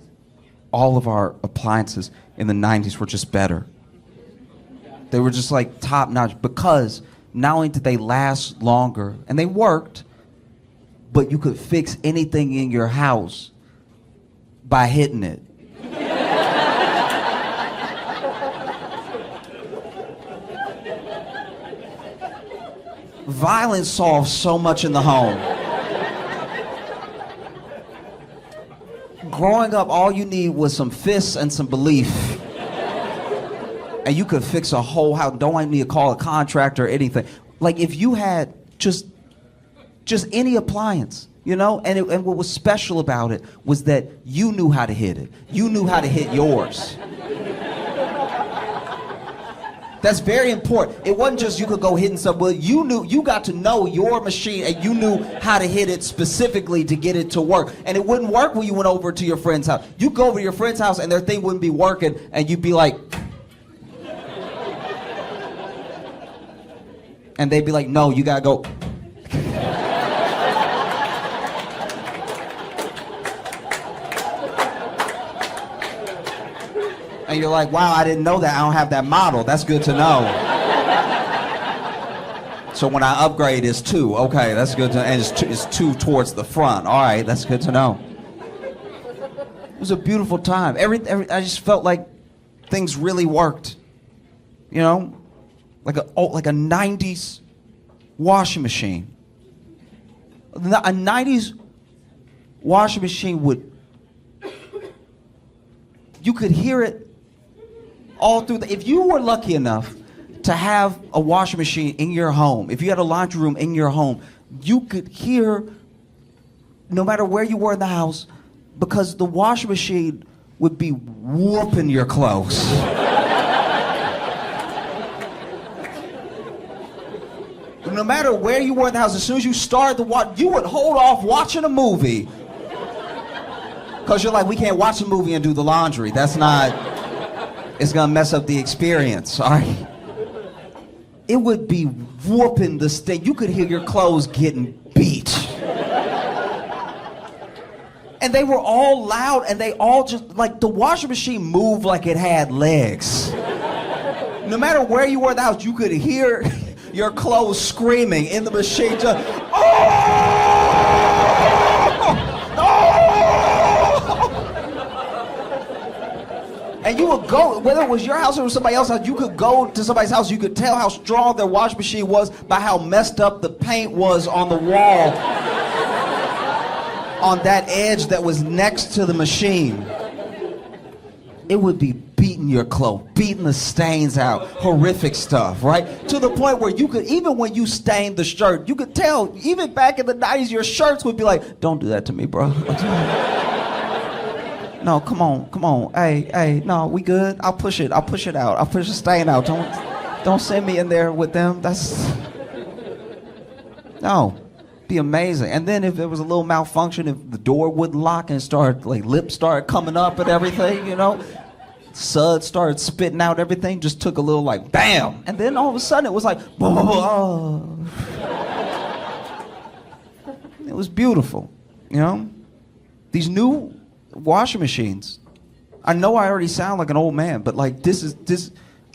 all of our appliances in the 90s were just better. They were just like top notch because not only did they last longer and they worked, but you could fix anything in your house by hitting it. Violence solves so much in the home. Growing up, all you need was some fists and some belief. And you could fix a whole house. Don't need to call a contractor or anything. Like if you had just any appliance, you know? And what was special about it was that you knew how to hit it. You knew how to hit yours. That's very important. It wasn't just you could go hitting something. Well, you got to know your machine and you knew how to hit it specifically to get it to work. And it wouldn't work when you went over to your friend's house. You go over to your friend's house and their thing wouldn't be working and you'd be like, and they'd be like, no, you gotta go. And you're like, wow, I didn't know that. I don't have that model. That's good to know. So when I upgrade, it's 2. Okay, that's good to know. And it's 2 towards the front. All right, that's good to know. It was a beautiful time. I just felt like things really worked. You know? Like a 90s washing machine. A 90s washing machine would, you could hear it all through if you were lucky enough to have a washing machine in your home, if you had a laundry room in your home, you could hear, no matter where you were in the house, because the washing machine would be whooping your clothes. No matter where you were in the house, as soon as you started the watch, you would hold off watching a movie. Because you're like, we can't watch a movie and do the laundry. That's not, it's gonna mess up the experience, all right? It would be whooping the state. You could hear your clothes getting beat. And they were all loud and they all just, like the washing machine moved like it had legs. No matter where you were in the house, you could hear your clothes screaming in the machine, just, oh! And you would go, whether it was your house or somebody else's house, you could go to somebody's house, you could tell how strong their washing machine was by how messed up the paint was on the wall, on that edge that was next to the machine. It would be beating your clothes, beating the stains out, horrific stuff, right? To the point where you could, even when you stained the shirt, you could tell, even back in the 90s, your shirts would be like, don't do that to me, bro. No, come on. Hey, no, we good? I'll push it out. I'll push the stain out. Don't send me in there with them. No, be amazing. And then if there was a little malfunction, if the door wouldn't lock and lips started coming up and everything, you know, suds started spitting out everything, just took a little like, bam. And then all of a sudden it was like, oh. It was beautiful, you know? These new washing machines. I know I already sound like an old man, but like this.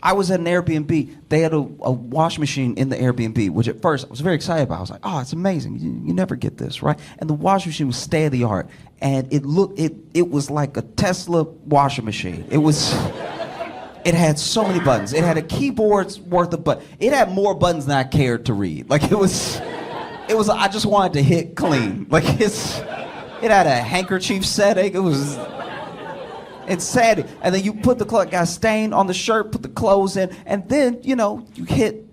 I was at an Airbnb. They had a washing machine in the Airbnb, which at first I was very excited about. I was like, oh, it's amazing. You never get this, right? And the washing machine was state of the art, and it was like a Tesla washing machine. It was It had so many buttons. It had a keyboard's worth of buttons. It had more buttons than I cared to read. Like it was, I just wanted to hit clean. Like it had a handkerchief setting. It's sad. And then you put got a stain on the shirt, put the clothes in, and then, you hit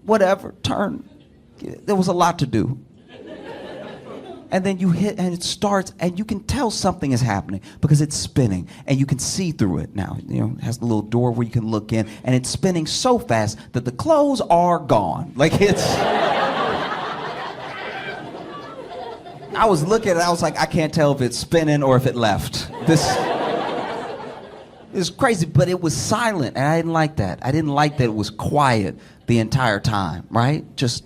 whatever, turn. There was a lot to do. And then you hit and it starts and you can tell something is happening because it's spinning and you can see through it now. It has the little door where you can look in and it's spinning so fast that the clothes are gone. Like it's... I was looking and I was like, I can't tell if it's spinning or if it left. This is crazy, but it was silent and I didn't like that. I didn't like that it was quiet the entire time, right? Just...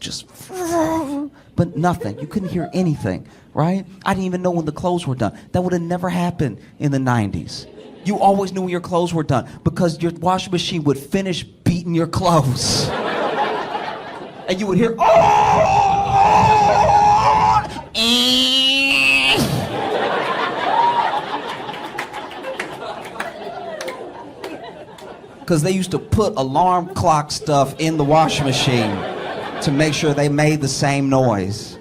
But nothing. You couldn't hear anything, right? I didn't even know when the clothes were done. That would have never happened in the 90s. You always knew when your clothes were done because your washing machine would finish beating your clothes. And you would hear, because they used to put alarm clock stuff in the washing machine to make sure they made the same noise.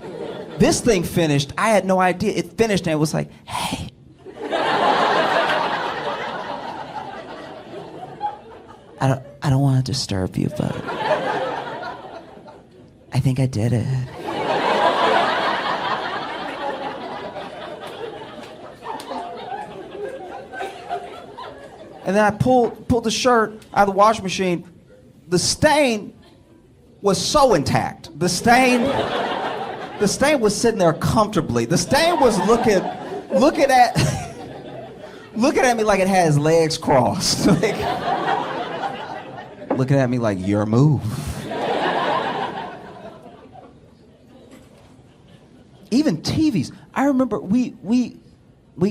This thing finished, I had no idea. It finished and it was like, hey. I don't want to disturb you, but I think I did it. And then I pulled the shirt out of the washing machine. The stain was so intact. The stain was sitting there comfortably. The stain was looking at me like it had its legs crossed. Like, looking at me like, your move. Even TVs. I remember we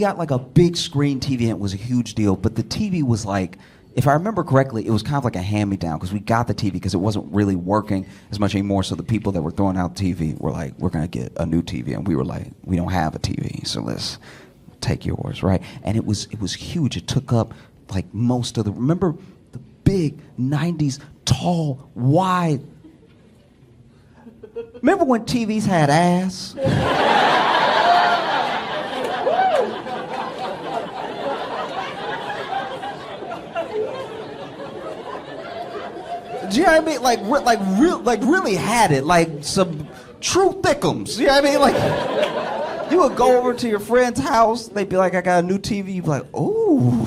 got like a big screen TV and it was a huge deal, but the TV was like, if I remember correctly, it was kind of like a hand-me-down because we got the TV because it wasn't really working as much anymore. So the people that were throwing out the TV were like, we're going to get a new TV. And we were like, we don't have a TV, so let's take yours, right? And it was huge. It took up like most of remember the big 90s, tall, wide. Remember when TVs had ass? Do you know what I mean? Like really had it, like some true thickums. You know what I mean? Like, you would go over to your friend's house, they'd be like, I got a new TV. You'd be like, ooh,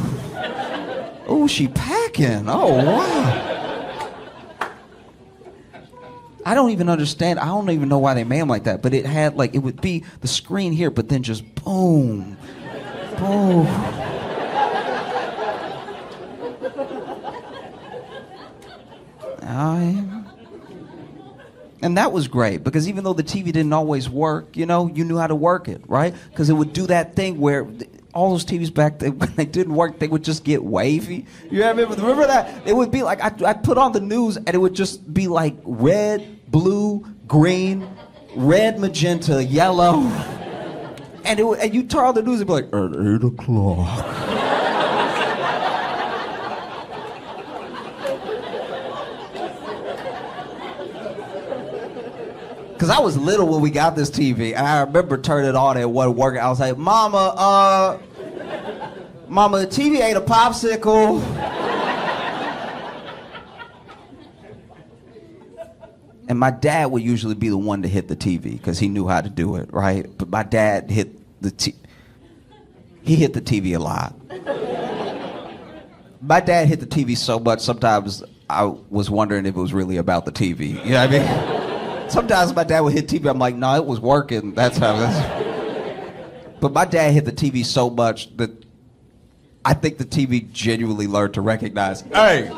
she packing. Oh, wow. I don't even understand. I don't even know why they made them like that. But it had like, it would be the screen here, but then just boom, boom. And that was great because even though the TV didn't always work, you knew how to work it, right? Because it would do that thing where all those TVs back then, when they didn't work, they would just get wavy. You know what I mean? Remember that? It would be like, I'd put on the news and it would just be like red, blue, green, red, magenta, yellow. And you turn on the news and be like, at 8 o'clock. Because I was little when we got this TV, and I remember turning it on and it wasn't working. I was like, Mama, the TV ate a popsicle. And my dad would usually be the one to hit the TV because he knew how to do it, right? But my dad hit the TV a lot. My dad hit the TV so much, sometimes I was wondering if it was really about the TV. You know what I mean? Sometimes my dad would hit TV, I'm like, no, it was working. That's how But my dad hit the TV so much that I think the TV genuinely learned to recognize, hey!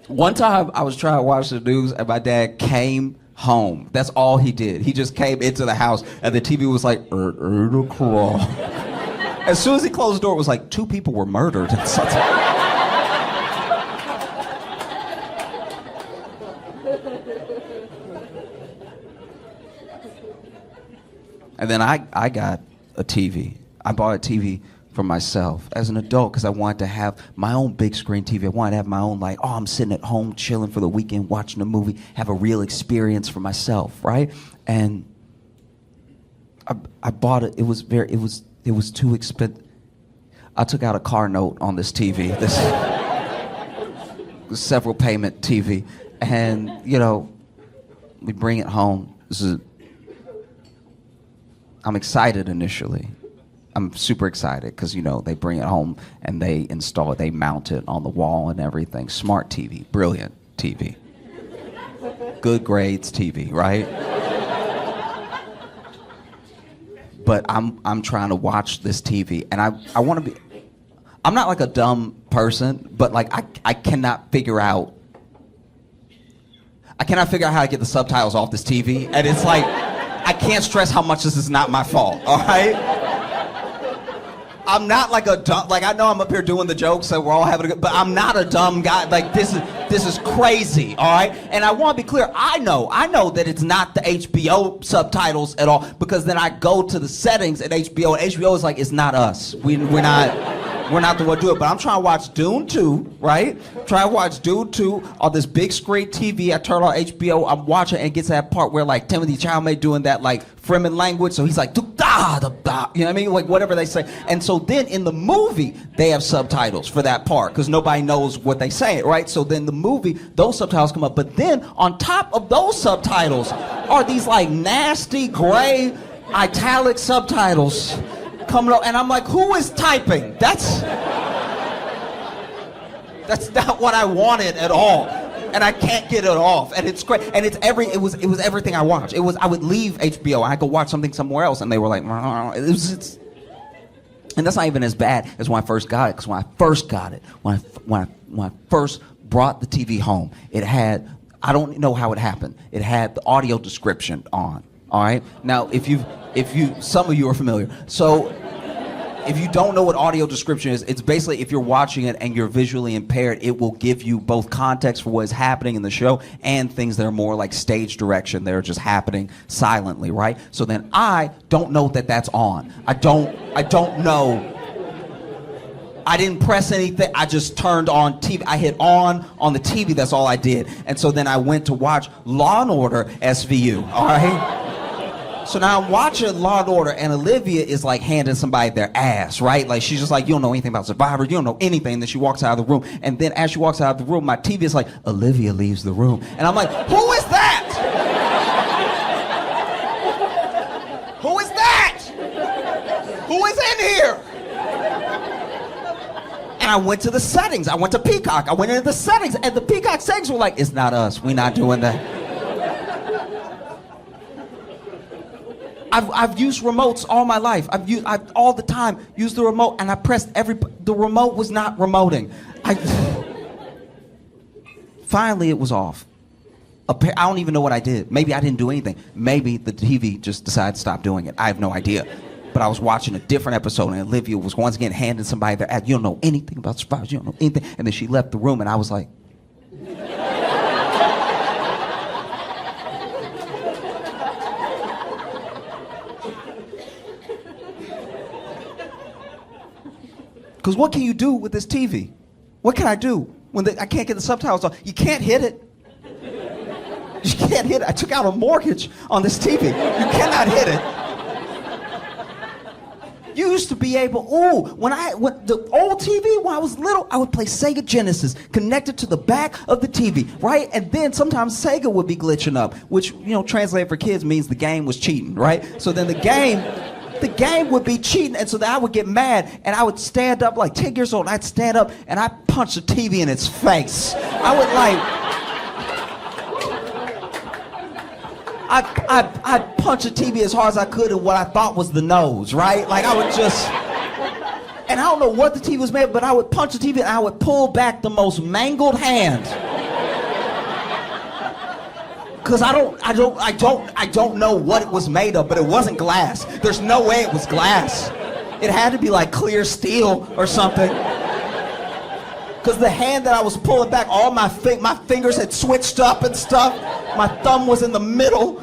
One time I was trying to watch the news and my dad came home. That's all he did. He just came into the house and the TV was like, 8 o'clock. As soon as he closed the door, it was like 2 people were murdered. And then I got a TV. I bought a TV for myself as an adult because I wanted to have my own big screen TV. I wanted to have my own, like, oh, I'm sitting at home chilling for the weekend, watching a movie, have a real experience for myself, right? And I bought it. It was too expensive. I took out a car note on this TV. This several payment TV, and we bring it home. I'm excited initially. I'm super excited because, they bring it home and they install it, they mount it on the wall and everything. Smart TV, brilliant TV. Good grades TV, right? But I'm trying to watch this TV and I want to be, I'm not like a dumb person, but like I cannot figure out how to get the subtitles off this TV. And it's like, I can't stress how much this is not my fault, all right? I'm not like a dumb, like I know I'm up here doing the jokes that we're all having a good, but I'm not a dumb guy. Like this is crazy, all right? And I want to be clear, I know that it's not the HBO subtitles at all, because then I go to the settings at HBO and HBO is like, it's not us. We're not the one to do it. But I'm trying to watch Dune 2, right? Trying to watch Dune 2 on this big screen TV. I turn on HBO, I'm watching, and it gets to that part where like Timothy Chalamet doing that like Fremen language. So he's like, da da da, you know what I mean? Like whatever they say. And so then in the movie, they have subtitles for that part because nobody knows what they say, right? So then the movie, those subtitles come up. But then on top of those subtitles are these like nasty gray italic subtitles coming up, and I'm like, who is typing? That's not what I wanted at all, and I can't get it off, and it's great, and it was everything I watched. I would leave HBO and I could watch something somewhere else, and they were like, and that's not even as bad as when I first got it, because when I first got it, when I first brought the TV home, it had, I don't know how it happened, it had the audio description on. All right. Now, if you, some of you are familiar. So, if you don't know what audio description is, it's basically if you're watching it and you're visually impaired, it will give you both context for what is happening in the show and things that are more like stage direction. They're just happening silently, right? So then I don't know that that's on. I don't know. I didn't press anything. I just turned on TV. I hit on the TV. That's all I did. And so then I went to watch Law and Order SVU. All right. So now I'm watching Law and Order, and Olivia is like handing somebody their ass, right? Like she's just like, you don't know anything about Survivor, you don't know anything. And then she walks out of the room, and then as she walks out of the room, my TV is like, Olivia leaves the room, and I'm like, who is that? Who is that? Who is in here? And I went to the settings. I went to Peacock. I went into the settings, and the Peacock settings were like, it's not us. We're not doing that. I've used remotes all my life. I've all the time used the remote, and I pressed the remote was not remoting. Finally, it was off. I don't even know what I did. Maybe I didn't do anything. Maybe the TV just decided to stop doing it. I have no idea. But I was watching a different episode, and Olivia was once again handing somebody their ad. You don't know anything about Survivor. You don't know anything. And then she left the room, and I was like, because what can you do with this TV? What can I do when I can't get the subtitles on? You can't hit it. You can't hit it. I took out a mortgage on this TV. You cannot hit it. You used to be able, when the old TV, when I was little, I would play Sega Genesis connected to the back of the TV, right? And then sometimes Sega would be glitching up, which, translated for kids means the game was cheating, right? So then the game would be cheating, and so then I would get mad, and I would stand up, like 10 years old, I'd stand up, and I'd punch the TV in its face. I'd punch the TV as hard as I could in what I thought was the nose, right? Like I would just, and I don't know what the TV was made of, but I would punch the TV and I would pull back the most mangled hand. Cause I don't know what it was made of, but it wasn't glass. There's no way it was glass. It had to be like clear steel or something. Cause the hand that I was pulling back, all my fingers had switched up and stuff. My thumb was in the middle.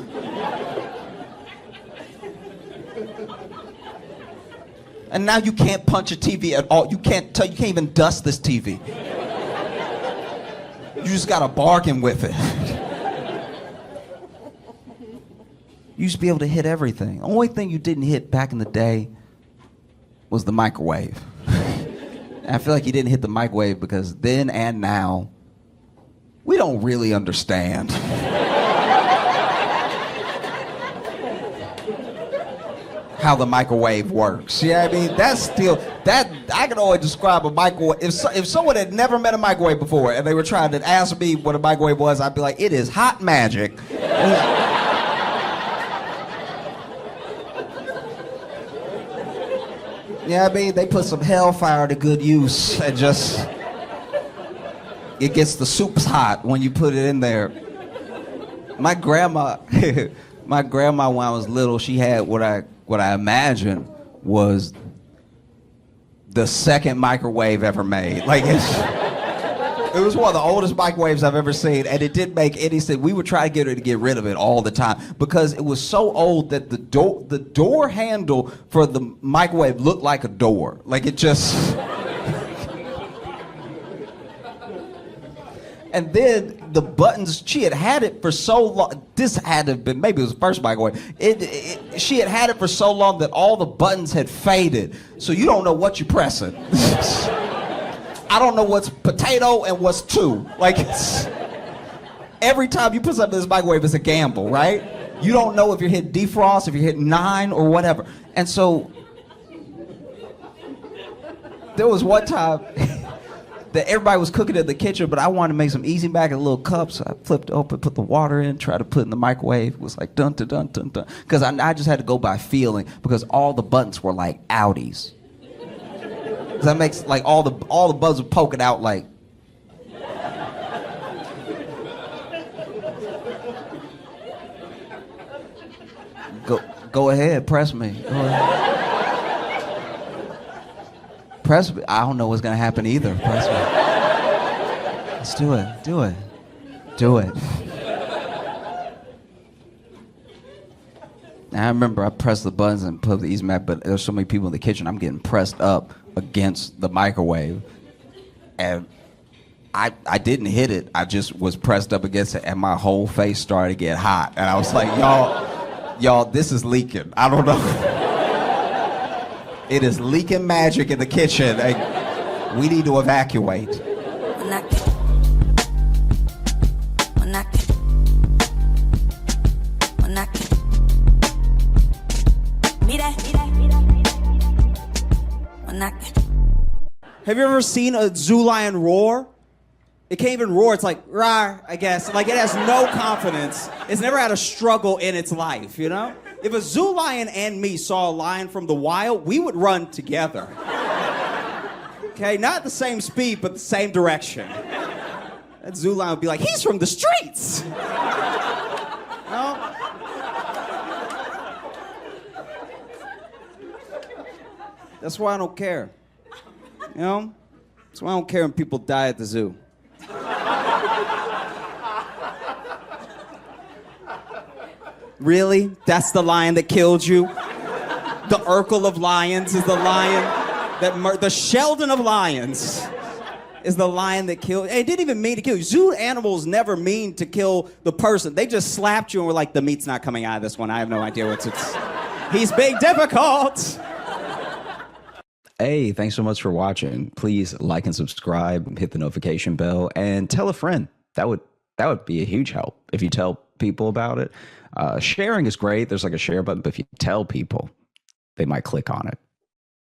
And now you can't punch a TV at all. You can't even dust this TV. You just gotta bargain with it. You used to be able to hit everything. The only thing you didn't hit back in the day was the microwave. And I feel like you didn't hit the microwave because then and now, we don't really understand how the microwave works. Yeah, I mean, that's still, that, I can always describe a microwave. If someone had never met a microwave before and they were trying to ask me what a microwave was, I'd be like, it is hot magic. Yeah, I mean, they put some hellfire to good use and just, it gets the soups hot when you put it in there. My grandma, when I was little, she had what I imagined was the second microwave ever made. Like, it was one of the oldest microwaves I've ever seen, and it didn't make any sense. We would try to get rid of it all the time because it was so old that the door handle for the microwave looked like a door. Like, it just... And then the buttons, she had it for so long. This had to have been, maybe it was the first microwave. She had it for so long that all the buttons had faded. So you don't know what you're pressing. I don't know what's potato and what's two. Like, every time you put something in this microwave, it's a gamble, right? You don't know if you're hitting defrost, if you're hitting 9 or whatever. And so there was one time that everybody was cooking in the kitchen, but I wanted to make some easy mac in a little cup, so I flipped it open, put the water in, tried to put it in the microwave. It was like dun dun dun dun dun, because I just had to go by feeling, because all the buttons were like Audis. Does that makes like all the buttons were poking out like. Go ahead, press me. Go ahead. Press me. I don't know what's gonna happen either. Press me. Let's do it. Do it. Do it. I remember I pressed the buttons and put the easy mac, but there's so many people in the kitchen. I'm getting pressed up against the microwave, and I didn't hit it. I just was pressed up against it, and my whole face started to get hot. And I was like, y'all, this is leaking. I don't know. It is leaking magic in the kitchen. We need to evacuate. Have you ever seen a zoo lion roar? It can't even roar. It's like, rawr, I guess. Like, it has no confidence. It's never had a struggle in its life, you know? If a zoo lion and me saw a lion from the wild, we would run together. Okay, not the same speed, but the same direction. That zoo lion would be like, he's from the streets! No? That's why I don't care. You know? That's why I don't care when people die at the zoo. Really? That's the lion that killed you? The Urkel of lions is the lion that the Sheldon of lions is the lion that killed. It didn't even mean to kill you. Zoo animals never mean to kill the person. They just slapped you and were like, the meat's not coming out of this one. I have no idea what's it's. He's being difficult. Hey, thanks so much for watching. Please like and subscribe, hit the notification bell, and tell a friend. That would be a huge help if you tell people about it. Sharing is great. There's like a share button, but if you tell people, they might click on it.